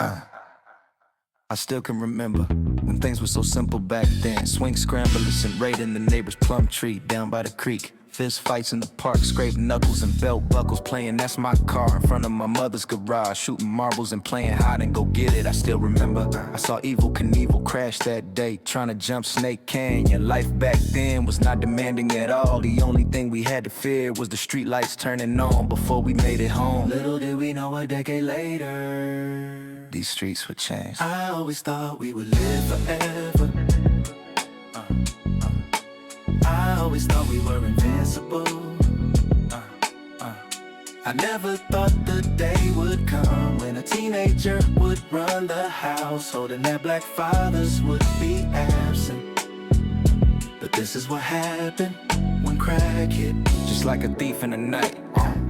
I still can remember when things were so simple back then. Swing scramblers and raiding the neighbor's plum tree down by the creek. Fist fights in the park, scraped knuckles and belt buckles, playing That's My Car in front of my mother's garage, shooting marbles and playing hide and go get it. I still remember I saw Evel Knievel crash that day, trying to jump Snake Canyon. Life back then was not demanding at all. The only thing we had to fear was the street lights turning on before we made it home. Little did we know a decade later these streets would change. I always thought we would live forever. I always thought we were invincible. I never thought the day would come when a teenager would run the house, holding that black fathers would be absent. But this is what happened when crack hit, just like a thief in the night.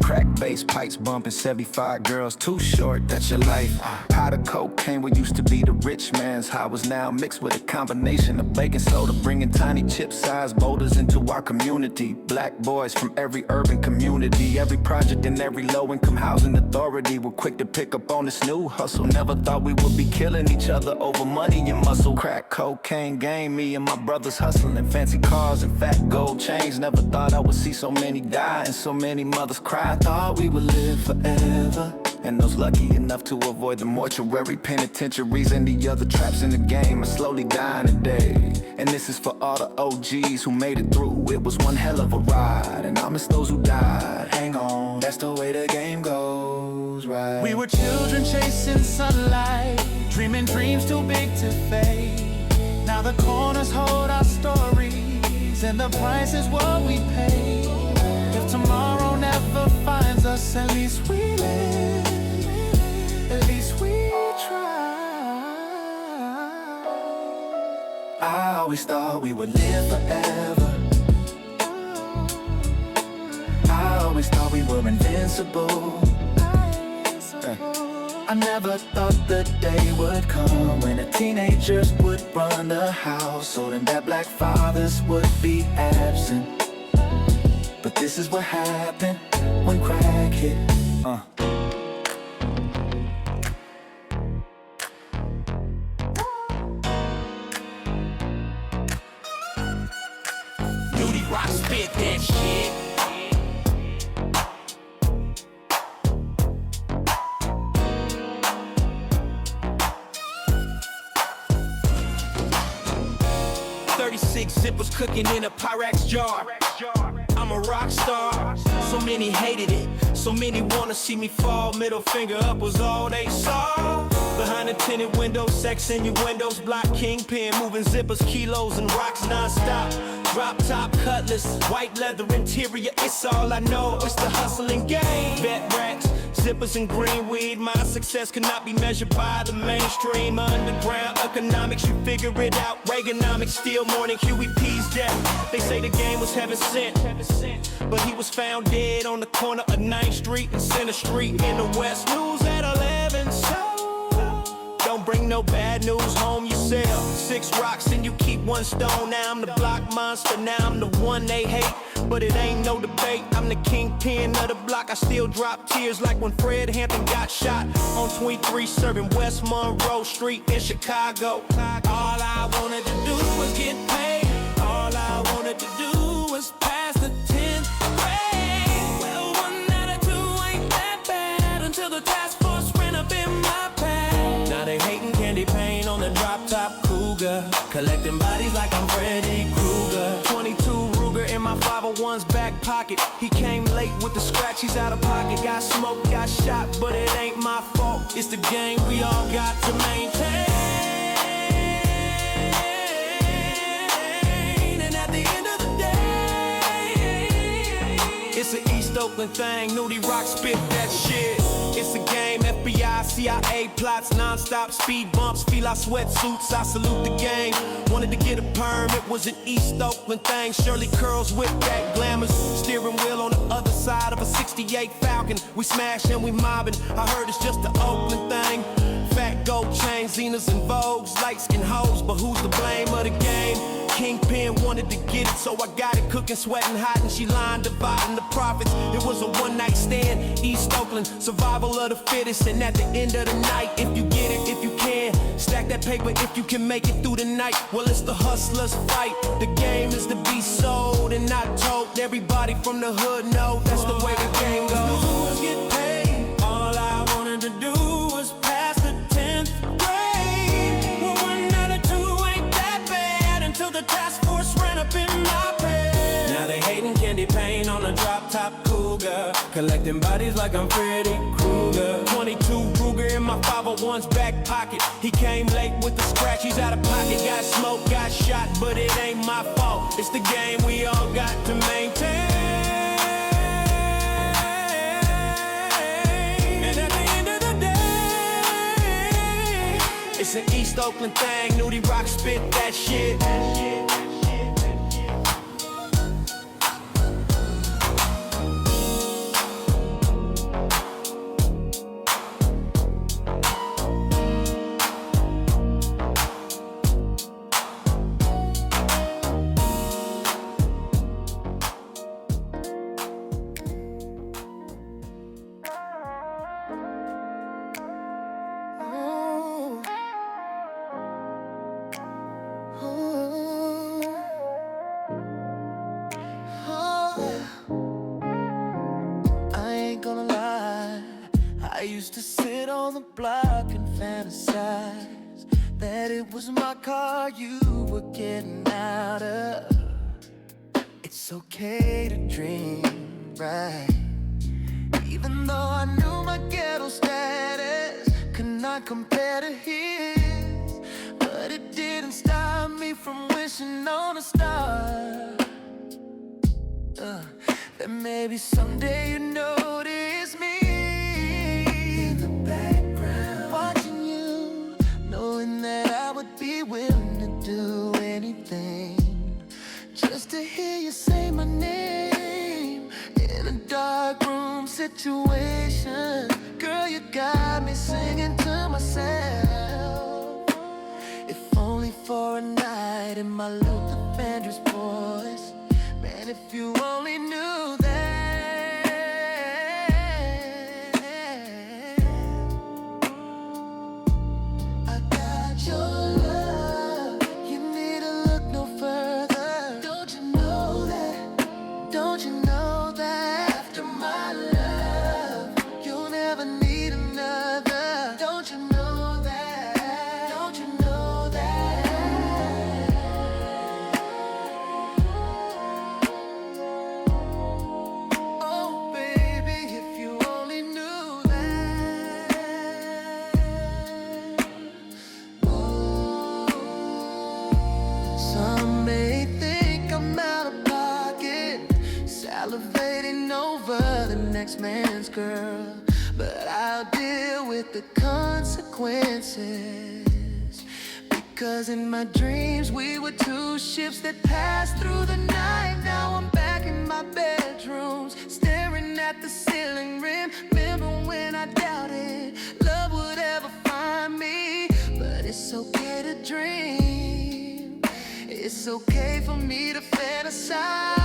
Crack bass pipes bumping 75 girls, too short, that's your life. Powder cocaine what used to be the rich man's high was now mixed with a combination of baking soda, bringing tiny chip-sized boulders into our community. Black boys from every urban community, every project and every low-income housing authority were quick to pick up on this new hustle. Never thought we would be killing each other over money and muscle. Crack cocaine game, me and my brothers hustling, fancy cars and fat gold chains. Never thought I would see so many die and so many mothers cry. I thought we would live forever, and those lucky enough to avoid the mortuary, penitentiaries, and the other traps in the game are slowly dying today. And this is for all the OGs who made it through. It was one hell of a ride, and I miss those who died. Hang on, that's the way the game goes, right? We were children chasing sunlight, dreaming dreams too big to fade. Now the corners hold our stories, and the price is what we pay. If tomorrow never finds us, at least we live, at least we try. I always thought we would live forever. I always thought we were invincible. I never thought the day would come when the teenagers would run the house, holding that black fathers would be absent. But this is what happened when crack hit. Nudie Rock spit that shit. Zippers cooking in a Pyrex jar. I'm a rock star. So many hated it, so many wanna see me fall. Middle finger up was all they saw. Behind the tinted windows, sex in your windows, block kingpin, moving zippers, kilos and rocks non-stop. Drop top cutlass, white leather interior, it's all I know. It's the hustling game. Vet racks, zippers and green weed. My success cannot be measured by the mainstream. Underground economics, you figure it out. Reaganomics, still mourning Huey P's death. They say the game was heaven sent, but he was found dead on the corner of 9th Street and Center Street in the West. News at 11, so don't bring no bad news home yourself. 6 rocks and you keep 1 stone. Now I'm the block monster, now I'm the one they hate. But it ain't no debate, I'm the kingpin of the block. I still drop tears like when Fred Hampton got shot on 23 serving West Monroe Street in Chicago. All I wanted to do was get paid. All I wanted to do was pass the 10th grade. Well, 1 out of 2 ain't that bad until the task force ran up in my pad. Now they hating candy paint on the drop top Cougar, collecting bodies like I'm Freddy Krueger. 22 Ruger in my 501's back pocket. He came late with the scratch, he's out of pocket. Got smoked, got shot, but it ain't my fault. It's the game we all got to maintain. And at the end of the day, it's an East Oakland thing. Nudie Rock spit that shit. It's a game, FBI, CIA plots, non-stop speed bumps, feel our sweatsuits, I salute the game. Wanted to get a perm, it was an East Oakland thing. Shirley curls with that glamorous steering wheel on the other side of a 68 Falcon. We smash and we mobbing, I heard it's just the Oakland thing. Fat gold chains, Zenas and Vogues, light skin hoes, but who's to blame of the game? Kingpin wanted to get it, so I got it cooking, sweating hot, and she lying, dividing the profits. It was a one-night stand, East Oakland, survival of the fittest. And at the end of the night, if you get it, if you can, stack that paper if you can make it through the night. Well, it's the hustler's fight. The game is to be sold and not told. Everybody from the hood know that's the way the game goes. Get paid. All I wanted to do was pass the 10th grade. Well, 1 out of 2 ain't that bad until the task force ran up in my pants. Now they hating candy paint on a drop top Cougar, collecting bodies like I'm Freddy Krueger. 22 Ruger in my 501's back pocket. He came late with the scratch, he's out of pocket. Got smoked, got shot, but it ain't my fault. It's the game we all got to maintain. And at the end of the day, it's an East Oakland thing. Nudie Rock spit that shit. I used to sit on the block and fantasize that it was my car you were getting out of. It's okay to dream, right? Even though I knew my ghetto status could not compare to his, but it didn't stop me from wishing on a star. That maybe someday you notice me in the background, watching you, knowing that I would be willing to do anything just to hear you say my name in a dark room situation. Girl, you got me singing to myself, if only for a night in my Luther Vandross voice. Man, if you only knew that I got your love, you need to look no further. Don't you know that? Don't you know that? After my love, you'll never need another. Don't you know that? Don't you know that? Oh baby, if you only knew that. Ooh. Some may think I'm out of pocket, salivating over the next man's girl, but I'll deal with the consequences. Because in my dreams we were two ships that passed through the night. Now I'm back in my bedrooms, staring at the ceiling rim. Remember when I doubted love would ever find me? But it's okay to dream, it's okay for me to fantasize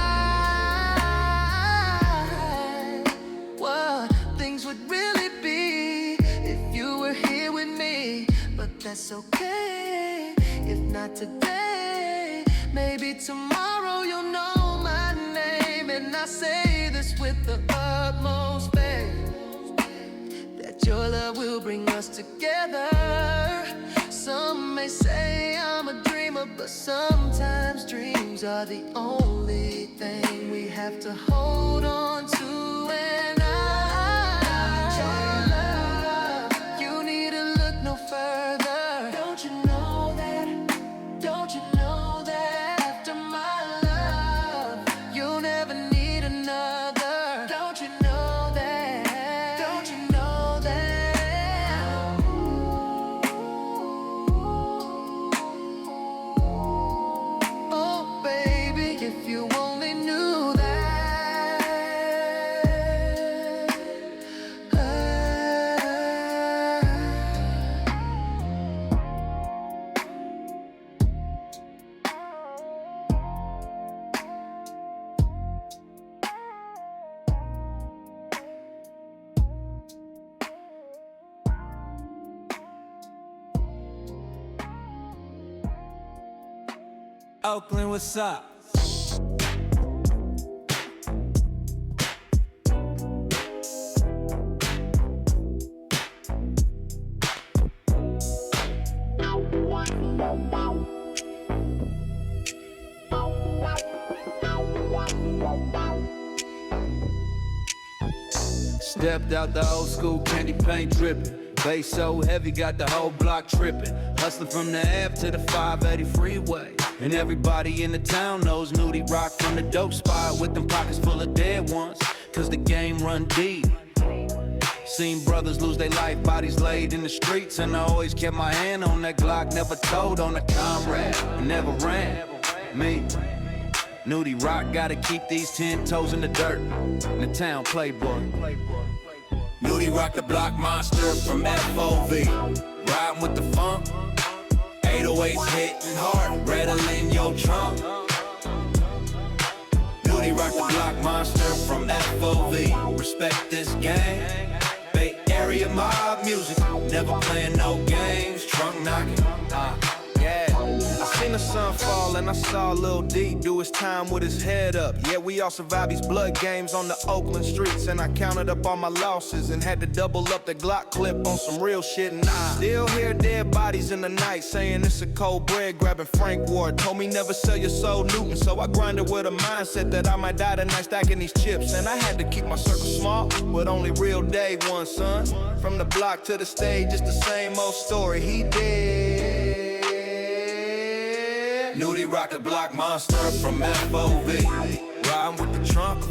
what things would really be if you were here with me. But that's okay, if not today, maybe tomorrow you'll know my name. And I say this with the utmost faith, that your love will bring us together. Some may say I'm a dreamer, but sometimes dreams are the only thing we have to hold on to. And your love, you need to look no further. Don't you know that? Don't you know that? After my love, you'll never need another. Don't you know that? Don't you know that? Oh baby, if you only knew that. Oakland, what's up? Stepped out the old school candy paint dripping. Bass so heavy, got the whole block tripping. Hustling from the Ave to the 580 freeway. And everybody in the town knows Nudie Rock from the dope spot with them pockets full of dead ones. Cause the game run deep. Seen brothers lose their life, bodies laid in the streets. And I always kept my hand on that Glock, never told on a comrade, and never ran. Me, Nudie Rock, gotta keep these 10 toes in the dirt. In the town playboy. Nudie Rock, the block monster from FOV. Riding with the funk, 808s hitting hard, rattling your trunk. Nudie Rock, the block monster from FOV. Respect this game. Bay Area mob music, never playing no games. Trunk knocking, yeah. I seen the sun fall and I saw Lil D do his time with his head up. Yeah, we all survived these blood games on the Oakland streets. And I counted up all my losses and had to double up the Glock clip on some real shit. And I still hear dead bodies in the night saying it's a cold bread, grabbing Frank Ward. Told me never sell your soul, Newton. So I grinded with a mindset that I might die tonight stacking these chips. And I had to keep my circle small, but only real day one, son. From the block to the stage, it's the same old story. He did. Nudie Rock, the block monster from FOV. Riding with the trunk,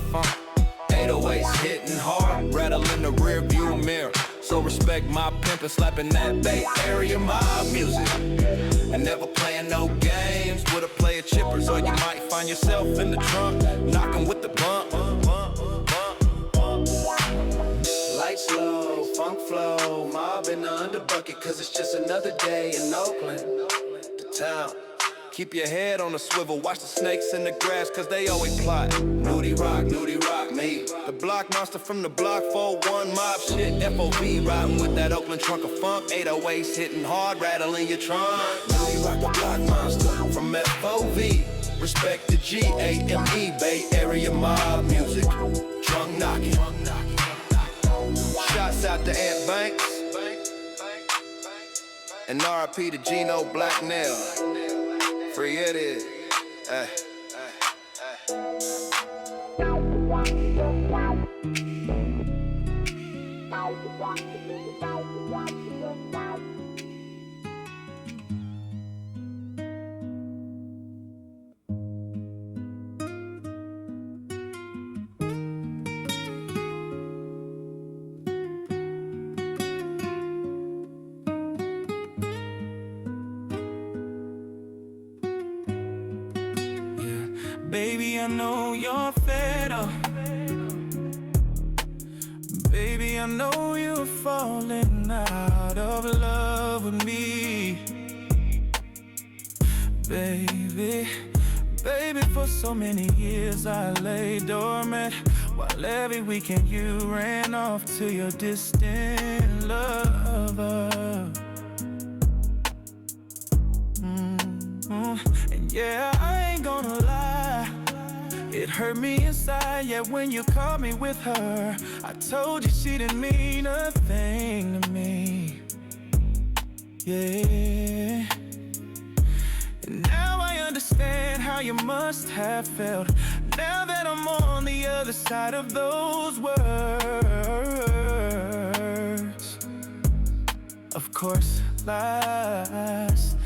808s hitting hard, rattling the rear view mirror. So respect my pimpin', slapping that Bay Area mob music. And never playing no games with a player chippers, or you might find yourself in the trunk, knocking with the bump. Lights low, funk flow, mob in the underbucket, cause it's just another day in Oakland, the town. Keep your head on a swivel, watch the snakes in the grass, cause they always plot. Nudie Rock, me. The block monster from the block, 4-1 mob shit, FOV. Riding with that Oakland trunk of funk, 808s hitting hard, rattling your trunk. Nudie Rock, the block monster from FOV. Respect the G-A-M-E, Bay Area mob music. Trunk knocking. Shouts out to Ant Banks. And RIP to Gino Blacknell. Free it is. Baby, I know you're fed up. Baby, I know you're falling out of love with me. Baby, for so many years I lay dormant, while every weekend you ran off to your distant lover. And yeah, I ain't gonna lie, it hurt me inside, yeah, when you caught me with her. I told you she didn't mean a thing to me, yeah. And now I understand how you must have felt, now that I'm on the other side of those words. Of course, lies,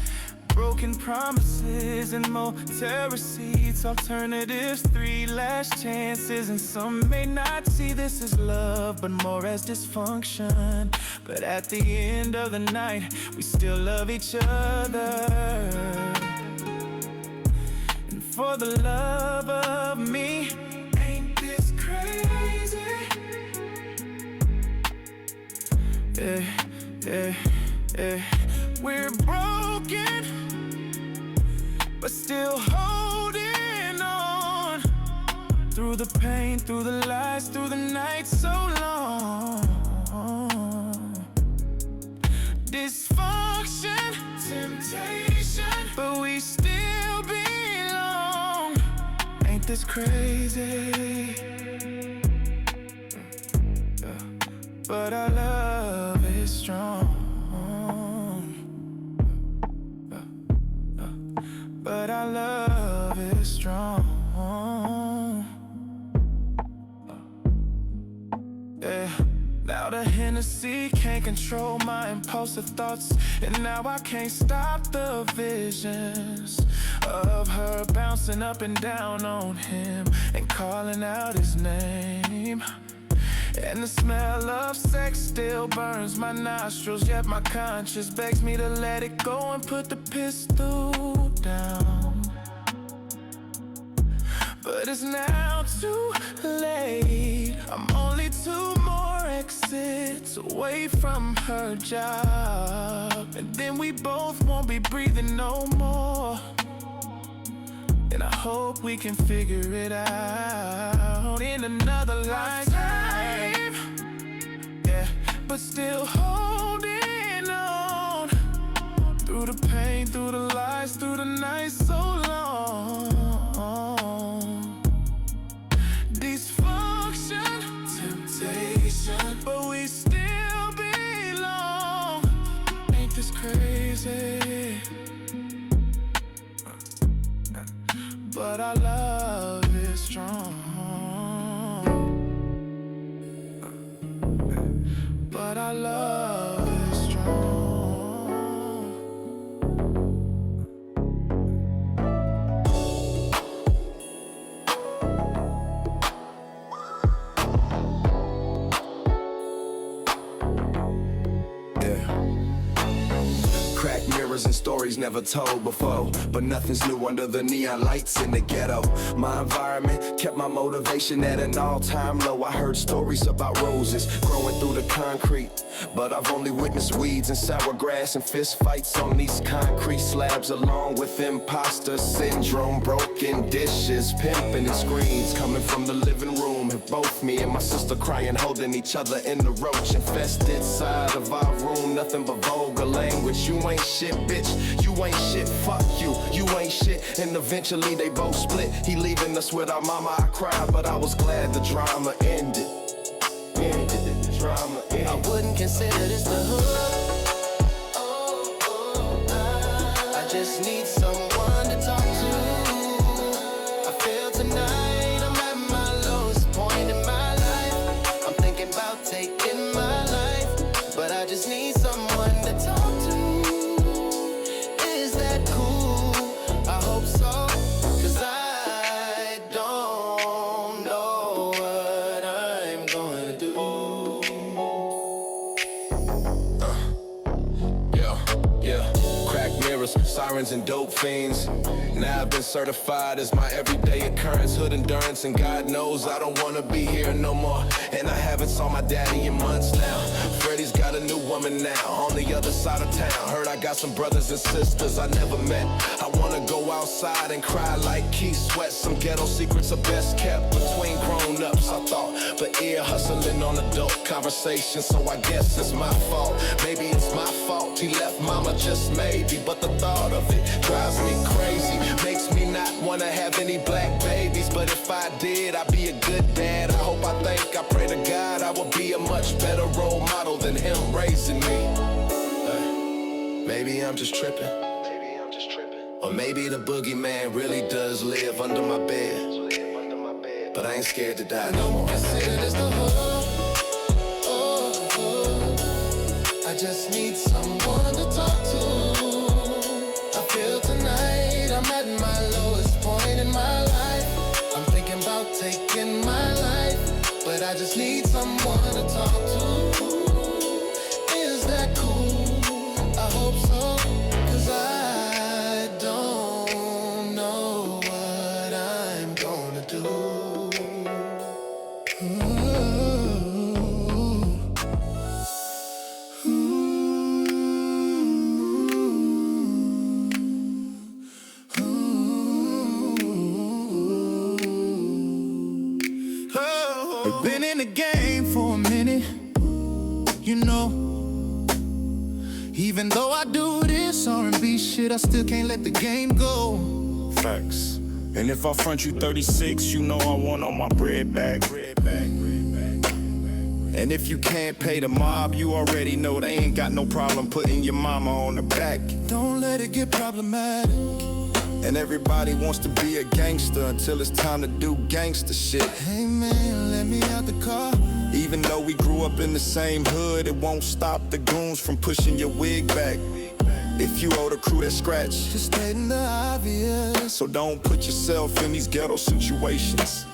broken promises, and motel receipts, alternatives, 3 last chances. And some may not see this as love, but more as dysfunction. But at the end of the night, we still love each other. And for the love of me, ain't this crazy? Yeah, yeah, yeah. We're broken, but still holding on. Through the pain, through the lies, through the night so long. Dysfunction, temptation, but we still belong. this crazy? But our love is strong. But our love is strong. Yeah. Now the Hennessy can't control my impulsive thoughts, and now I can't stop the visions of her bouncing up and down on him and calling out his name. And the smell of sex still burns my nostrils, yet my conscience begs me to let it go and put the pistol down. But it's now too late. I'm only 2 more exits away from her job, and then we both won't be breathing no more. And I hope we can figure it out in another lifetime. Yeah, but still holding on through the pain, through the lies, through the night so long. Dysfunction, temptation, but we still belong. Ain't this crazy? But our love is strong. But our love is strong. Cracked mirrors and stories never told before, but nothing's new under the neon lights in the ghetto. My environment kept my motivation at an all-time low. I heard stories about roses growing through the concrete, but I've only witnessed weeds and sour grass and fist fights on these concrete slabs, along with imposter syndrome, broken dishes, pimping and screams coming from the living room. And both me and my sister crying, holding each other in the roach-infested side of our room. Nothing but vulgar language. You ain't shit, bitch. You ain't shit. Fuck you. You ain't shit. And eventually they both split. He leaving us with our mama. I cried, but I was glad the drama ended. The drama ended. I wouldn't consider this the hood. I just need someone to talk to. I feel tonight I'm at my lowest point in my life. I'm thinking about taking my life, but I just need someone to talk to. Is that cool? I hope so, 'cause I don't know what I'm gonna do. Yeah. Cracked mirrors, sirens and dope fiends. Now I've been certified as my everyday occurrence. Hood endurance, and God knows I don't wanna be here no more. And I haven't saw my daddy in months now. Freddie's got a new woman now on the other side of town. Heard I got some brothers and sisters I never met. I wanna go outside and cry like Keith Sweat. Some ghetto secrets are best kept between grown-ups, I thought. But ear hustling on adult conversation, so I guess it's my fault. Maybe it's my fault he left mama, just maybe. But the thought of it drives me crazy, makes me not wanna have any black babies. But if I did, I'd be a good dad. I hope, I think, I pray to God I would be a much better role model than him raising me. Maybe I'm just tripping. Or maybe the boogeyman really does live under my bed. But I ain't scared to die no more. Consider this the hood. I just need someone to talk to. I feel tonight I'm at my lowest point in my life. I'm thinking about taking my life, but I just need someone to talk to. Is that cool? I hope so, 'cause I don't know what I'm gonna do. Been in the game for a minute, you know. Even though I do this R&B shit, I still can't let the game go. Facts. And if I front you 36, you know I want all my bread back. And if you can't pay the mob, you already know they ain't got no problem putting your mama on the back. Don't let it get problematic. And everybody wants to be a gangster until it's time to do gangster shit. Hey man, let me out the car. Even though we grew up in the same hood, it won't stop the goons from pushing your wig back. If you owe the crew that scratch, Just stating the obvious. so don't put yourself in these ghetto situations.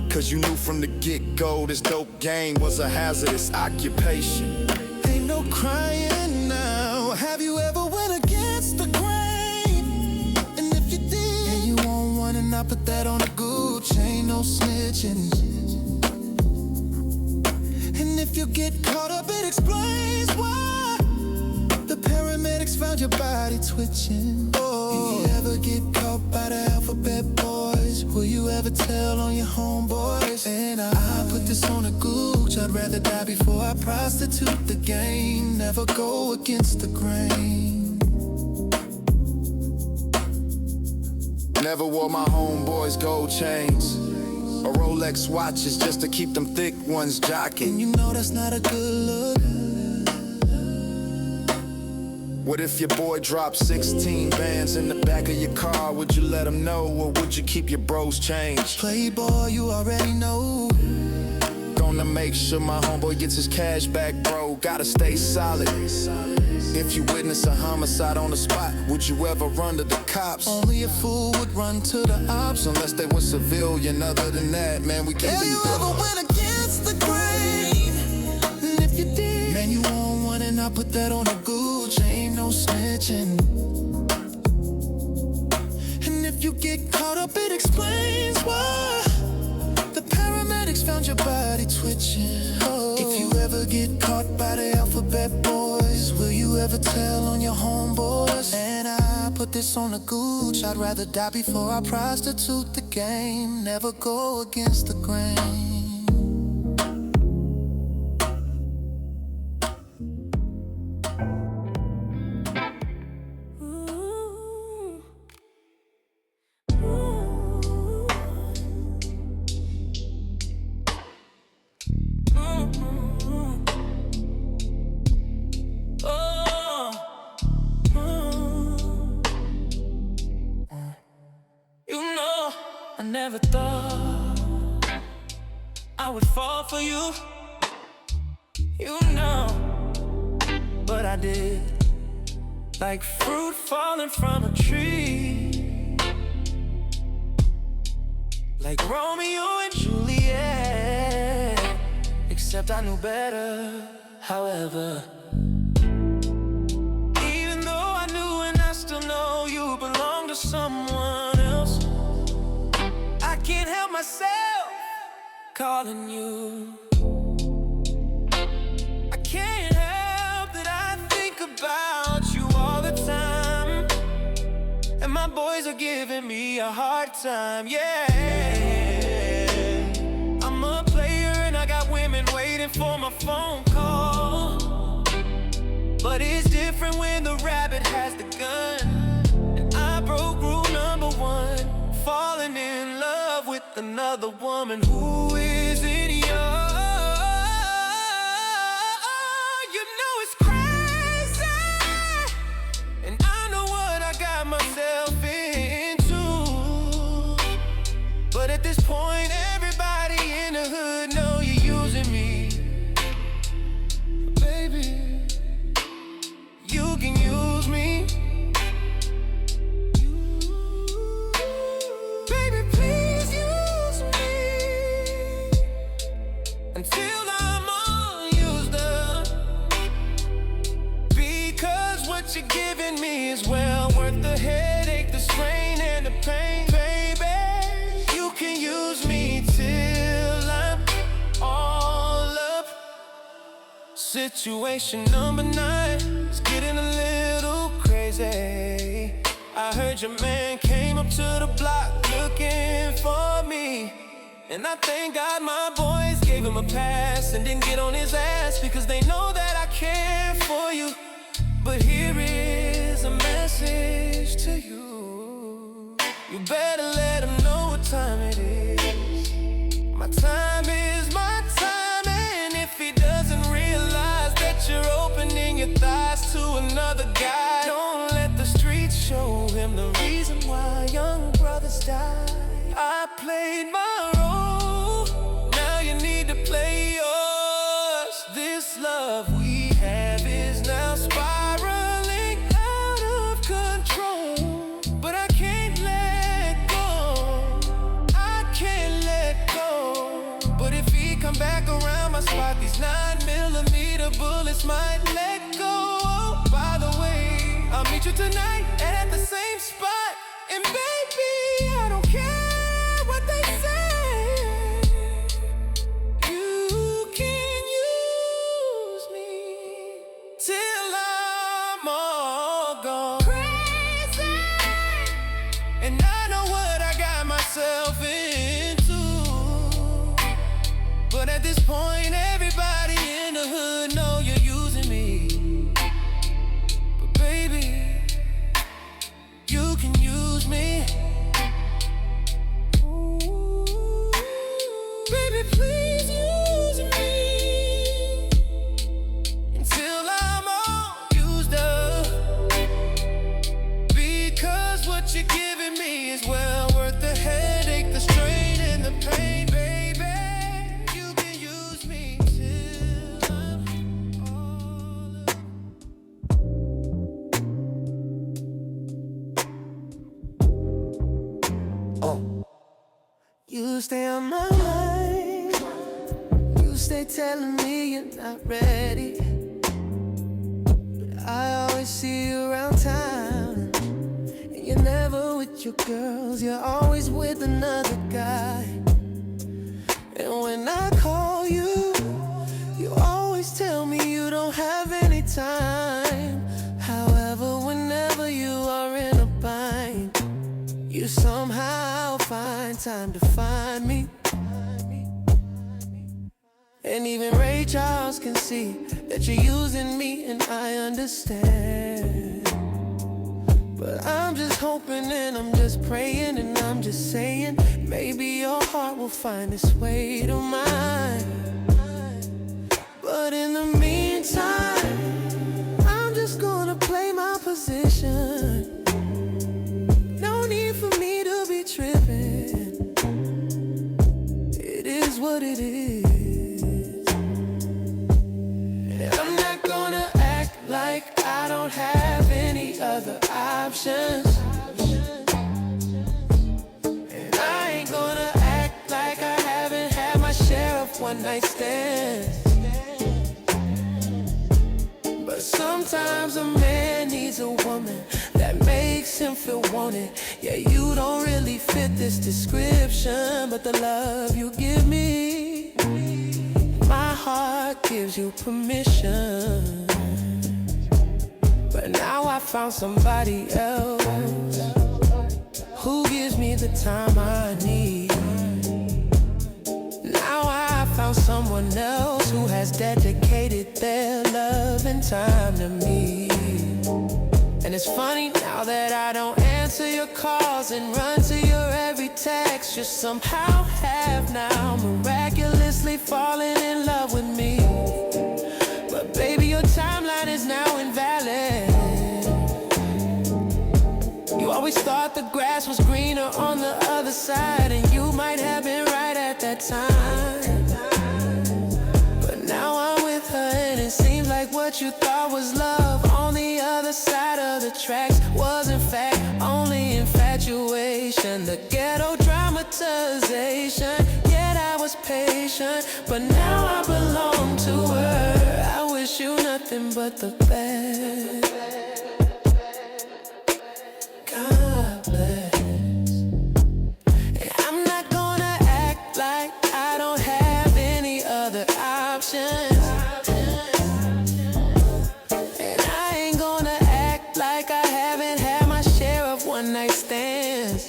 Cause you knew from the get-go this dope game was a hazardous occupation. Ain't no crying now. Have you ever went against the grain? And if you did, and you want one and I put that on a good chain, no snitching. And if you get caught up, it explains why the paramedics found your body twitching. Oh, if you ever get caught by the alphabet boys, will you ever tell on your homeboys? And I put this on a gooch. I'd rather die before I prostitute the game. Never go against the grain. Never wore my homeboys' gold chains or Rolex watches just to keep them thick ones jocking. And you know that's not a good look. What if your boy dropped 16 bands in the back of your car? Would you let him know, or would you keep your bros changed? Playboy, you already know. Gonna make sure my homeboy gets his cash back, bro. Gotta stay solid. If you witness a homicide on the spot, would you ever run to the cops? Only a fool would run to the ops. Unless they were civilian. Other than that, man, we can't Have be you ever went against the grain? And if you did, man, you want one and I put that on a good chain, no snitching. And if you get caught up, it explains why the paramedics found your body twitching. Oh. If you ever get caught by the alphabet boys, will you ever tell on your homeboys? And I put this on a gooch. I'd rather die before I prostitute the game. Never go against the grain. I never thought I would fall for you, you know, but I did. Like fruit falling from a tree, like Romeo and Juliet, except I knew better, however. Even though I knew and I still know you belong to someone else, I can't help myself calling you. I can't help that I think about you all the time, and my boys are giving me a hard time, yeah. I'm a player and I got women waiting for my phone call, but it's different when the rabbit has the gun. And I broke rule number one, falling in love with another woman who isn't yours. You know it's crazy, and I know what I got myself into. But at this point, everybody in the hood know you're using me. Baby, you can use me. Baby, please use me until I'm all used up, because what you're giving me is well worth the headache, the strain, and the pain. Baby, you can use me till I'm all up. Situation number 9 is getting a little crazy. I heard your man came up to the block looking for me, and I thank God my boys gave him a pass and didn't get on his ass, because they know that I care for you. But here is a message to you. You better let him time is my time, and if he doesn't realize that you're opening your thighs to another guy, don't let the streets show him the reason why young brothers die. I played my role, now you need to play yours. This love we have is now spiraling out of control, but I can't let go, I can't let go. But if he come back around my spot, these 9mm bullets might let go. By the way, I'll meet you tonight at the same spot, and baby, I don't care what they say. You can use me till I'm all gone. Crazy, and I know what I got myself into. But at this point, everybody in the hood know you're using me. But baby, you can use me. Ooh, baby, please use me until I'm all used up. Because what you're giving me is well worth the headache, the strain, and the pain, baby. You can use me till I'm all up. You stay on my mind. You stay telling me you're not ready, but I always see you around town. And you're never with your girls, you're always with another guy. And when I call you, you always tell me you don't have any time. However, whenever you are in a bind, you somehow find time to find me. And even Ray Charles can see that you're using me, and I understand. But I'm just hoping and I'm just praying and I'm just saying, maybe your heart will find its way to mine. But in the meantime, I'm just gonna play my position. No need for me to be tripping. It is what it is. And I'm not gonna act like I don't have any other options. And I ain't gonna act like I haven't had my share of one-night stands. But sometimes a man needs a woman that makes him feel wanted. Yeah, you don't really fit this description, but the love you give me, my heart gives you permission. But now I found somebody else who gives me the time I need. Now I found someone else who has dedicated their love and time to me. And it's funny now that I don't answer your calls and run to your every text. You somehow have now miraculously fallen in love with me. But baby, your timeline is now invalid. You always thought the grass was greener on the other side, and you might have been right at that time. But now I'm with her, and it seems like what you thought was love on the other side of the tracks was in fact only infatuation, the ghetto dramatization. Yet I was patient, but now I belong to her. I wish you nothing but the best. God bless. And I'm not gonna act like I don't have any other options. And I ain't gonna act like I haven't had my share of one-night stands.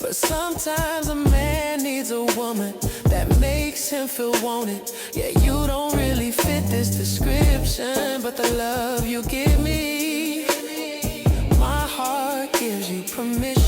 But sometimes a man needs a woman that makes him feel wanted. Yeah, you don't really fit this description, but the love you give me, my heart gives you permission.